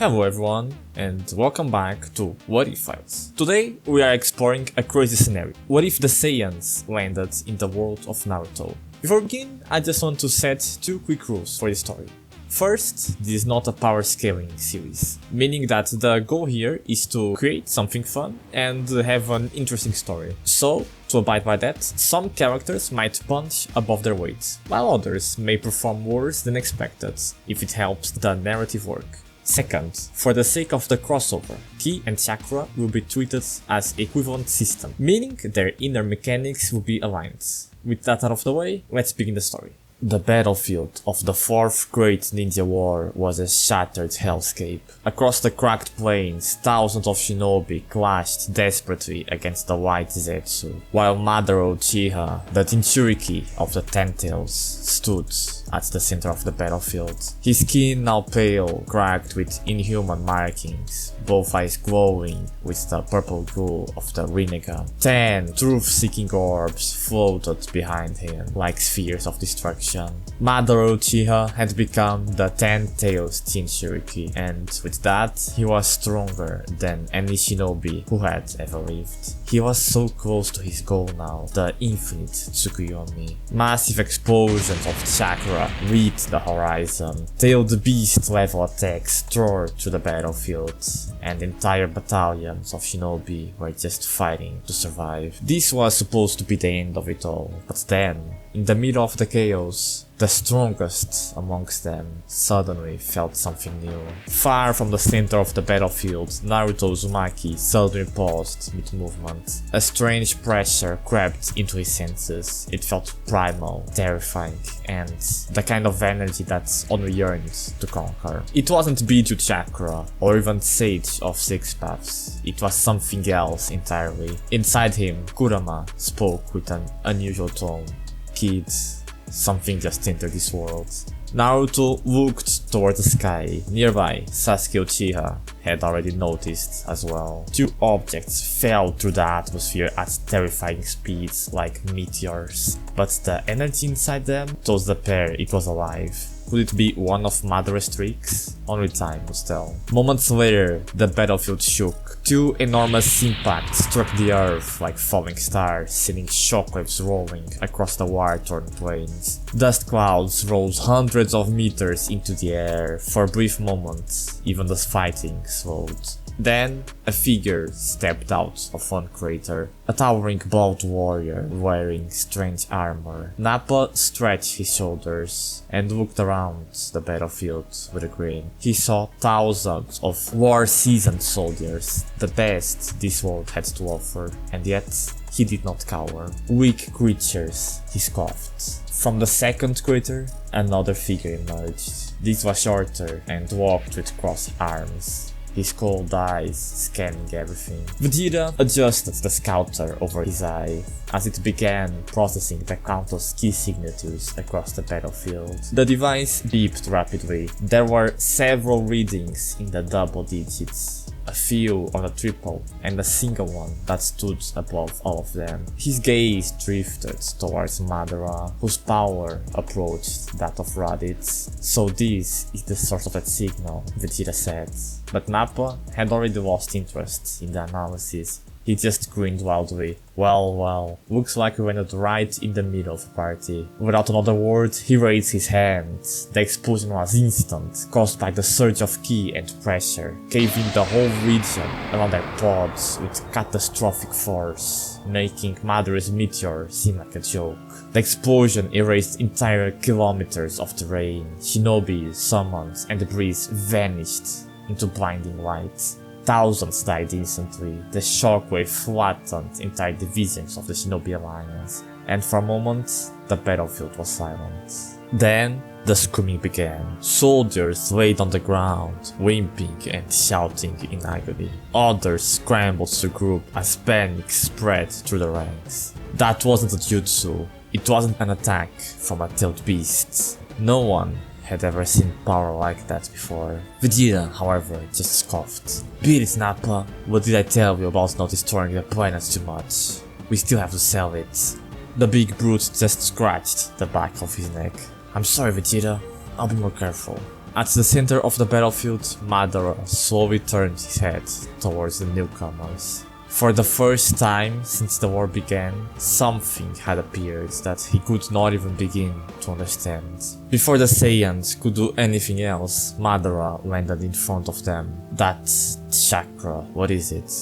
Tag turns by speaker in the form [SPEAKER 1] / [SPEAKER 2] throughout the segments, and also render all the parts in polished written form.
[SPEAKER 1] Hello everyone, and welcome back to What If Files. Today we are exploring a crazy scenario. What if the Saiyans landed in the world of Naruto? Before we begin, I just want to set two quick rules for this story. First, this is not a power scaling series, meaning that the goal here is to create something fun and have an interesting story. So, to abide by that, some characters might punch above their weight, while others may perform worse than expected if it helps the narrative work. Second, for the sake of the crossover, Ki and Chakra will be treated as equivalent systems, meaning their inner mechanics will be aligned. With that out of the way, let's begin the story. The battlefield of the Fourth Great Ninja War was a shattered hellscape. Across the cracked plains, thousands of shinobi clashed desperately against the White Zetsu, while Madara Uchiha, the Jinchuriki of the Ten Tails, stood at the center of the battlefield. His skin now pale, cracked with inhuman markings, both eyes glowing with the purple glow of the Rinnegan. 10 truth-seeking orbs floated behind him like spheres of destruction. Madara Uchiha had become the Ten Tails Jinchuriki, and with that, he was stronger than any shinobi who had ever lived. He was so close to his goal now, the infinite Tsukuyomi. Massive explosions of chakra reached the horizon, tailed beast-level attacks tore through the battlefield, and entire battalions of shinobi were just fighting to survive. This was supposed to be the end of it all, but then, in the middle of the chaos, the strongest amongst them suddenly felt something new. Far from the center of the battlefield, Naruto Uzumaki suddenly paused mid-movement. A strange pressure crept into his senses. It felt primal, terrifying, and the kind of energy that only yearned to conquer. It wasn't Obito Chakra, or even Sage of Six Paths. It was something else entirely. Inside him, Kurama spoke with an unusual tone. "Kids, something just entered this world." Naruto looked toward the sky. Nearby, Sasuke Uchiha had already noticed as well. Two objects fell through the atmosphere at terrifying speeds like meteors, but the energy inside them told the pair it was alive. Could it be one of Madara's tricks? Only time will tell. Moments later, the battlefield shook. Two enormous impacts struck the earth like falling stars, sending shockwaves rolling across the war-torn plains. Dust clouds rose hundreds of meters into the air. For a brief moment, even the fighting slowed. Then, a figure stepped out of one crater. A towering bald warrior wearing strange armor. Nappa stretched his shoulders and looked around the battlefield with a grin. He saw thousands of war-seasoned soldiers, the best this world had to offer, and yet he did not cower. "Weak creatures," he scoffed. From the second crater, another figure emerged. This was shorter and walked with crossed arms, his cold eyes scanning everything. Vegeta adjusted the scouter over his eye as it began processing the countless key signatures across the battlefield. The device beeped rapidly. There were several readings in the double digits, a few on a triple, and a single one that stood above all of them. His gaze drifted towards Madara, whose power approached that of Raditz. "So this is the source of that signal," Vegeta said. But Nappa had already lost interest in the analysis. He just grinned wildly. Well, looks like we landed right in the middle of the party." Without another word, he raised his hand. The explosion was instant, caused by the surge of ki and pressure, caving the whole region around their pods with catastrophic force, making Madara's meteor seem like a joke. The explosion erased entire kilometers of terrain. Shinobi, summons, and debris vanished into blinding light. Thousands died instantly. The shockwave flattened entire divisions of the Shinobi Alliance, and for a moment, the battlefield was silent. Then, the screaming began. Soldiers laid on the ground, weeping and shouting in agony. Others scrambled to group as panic spread through the ranks. That wasn't a jutsu. It wasn't an attack from a tailed beast. No one had ever seen power like that before. Vegeta, however, just scoffed. "Beat it, Nappa. What did I tell you about not destroying the planets too much? We still have to sell it." The big brute just scratched the back of his neck. "I'm sorry, Vegeta. I'll be more careful." At the center of the battlefield, Madara slowly turned his head towards the newcomers. For the first time since the war began, something had appeared that he could not even begin to understand. Before the Saiyans could do anything else, Madara landed in front of them. That chakra, what is it?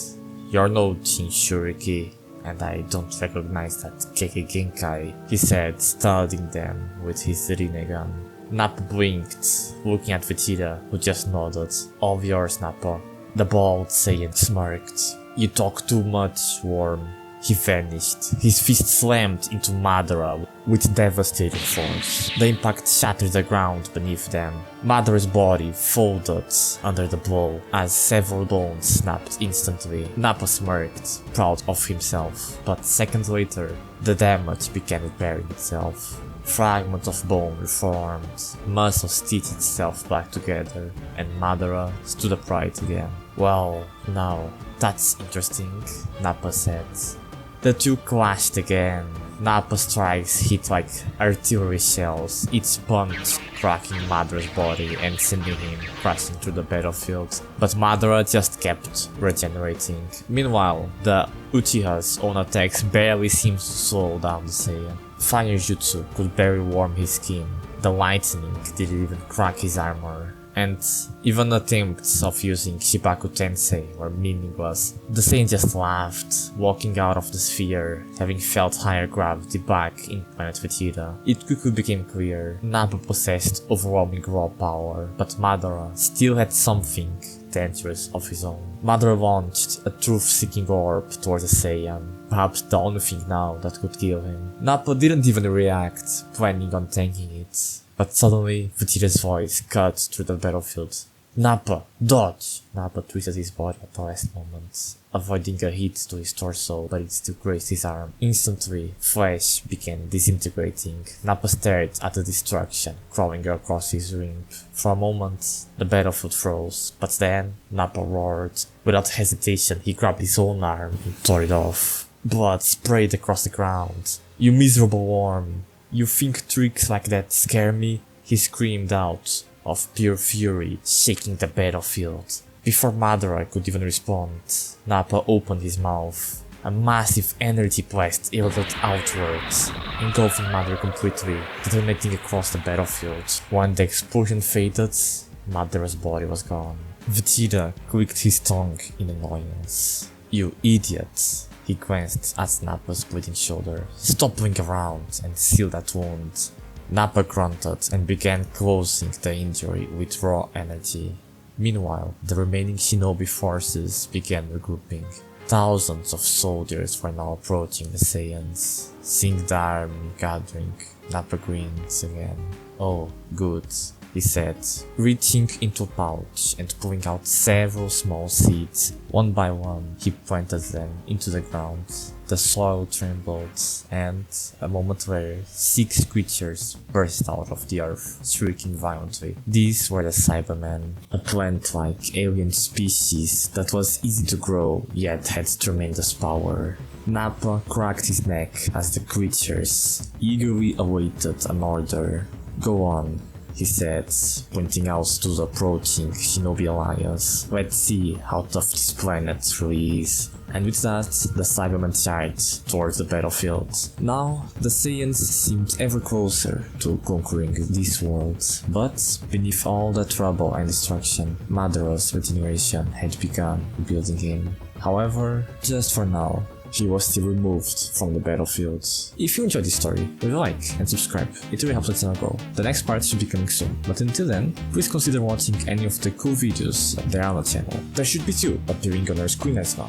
[SPEAKER 1] You're no Jinchuriki, and I don't recognize that Kekkei Genkai, he said, studying them with his Rinnegan. Nappa blinked, looking at Vegeta, who just nodded. All yours, Nappa. The bald Saiyan smirked. You talk too much, Worm. He vanished. His fist slammed into Madara with devastating force. The impact shattered the ground beneath them. Madara's body folded under the blow as several bones snapped instantly. Nappa smirked, proud of himself, but seconds later, the damage began repairing itself. Fragments of bone reformed, muscle stitched itself back together, and Madara stood upright again. Well, now, that's interesting, Nappa said. The two clashed again. Nappa's strikes hit like artillery shells, each punch cracking Madara's body and sending him crashing through the battlefield. But Madara just kept regenerating. Meanwhile, the Uchiha's own attacks barely seemed to slow down the Saiyan. Fire jutsu could barely warm his skin. The lightning didn't even crack his armor. And even attempts of using Shibaku Tensei were meaningless. The Saiyan just laughed, walking out of the sphere, having felt higher gravity back in planet Vegeta. It quickly became clear, Nappa possessed overwhelming raw power, but Madara still had something dangerous of his own. Madara launched a truth-seeking orb towards the Saiyan, perhaps the only thing now that could kill him. Nappa didn't even react, planning on tanking it. But suddenly, Vegeta's voice cut through the battlefield. Nappa, dodge! Nappa twisted his body at the last moment, avoiding a hit to his torso, but it still grazed his arm. Instantly, flesh began disintegrating. Nappa stared at the destruction, crawling across his ring. For a moment, the battlefield froze, but then, Nappa roared. Without hesitation, he grabbed his own arm and tore it off. Blood sprayed across the ground. You miserable worm! You think tricks like that scare me? He screamed out, of pure fury, shaking the battlefield. Before Madara could even respond, Nappa opened his mouth. A massive energy blast erupted outwards, engulfing Madara completely, detonating across the battlefield. When the explosion faded, Madara's body was gone. Vegeta clicked his tongue in annoyance. You idiot! He glanced at Nappa's bleeding shoulder. Stop blinking around and seal that wound. Nappa grunted and began closing the injury with raw energy. Meanwhile, the remaining Shinobi forces began regrouping. Thousands of soldiers were now approaching the Saiyans. Seeing the army gathering, Nappa grinned again. Oh, good, he said, reaching into a pouch and pulling out several small seeds. One by one, he planted them into the ground. The soil trembled, and a moment later, 6 creatures burst out of the earth, shrieking violently. These were the Cybermen, a plant-like alien species that was easy to grow, yet had tremendous power. Nappa cracked his neck as the creatures eagerly awaited an order. Go on, he said, pointing out to the approaching Shinobi Alliance. Let's see how tough this planet really is. And with that, the Cybermen charged towards the battlefield. Now, the Saiyans seemed ever closer to conquering this world. But, beneath all the trouble and destruction, Madara's regeneration had begun rebuilding him. However, just for now, he was still removed from the battlefield. If you enjoyed this story, leave a like and subscribe, it really helps the channel grow. The next part should be coming soon, but until then, please consider watching any of the cool videos that there are on the channel. There should be 2 appearing on our screen right now.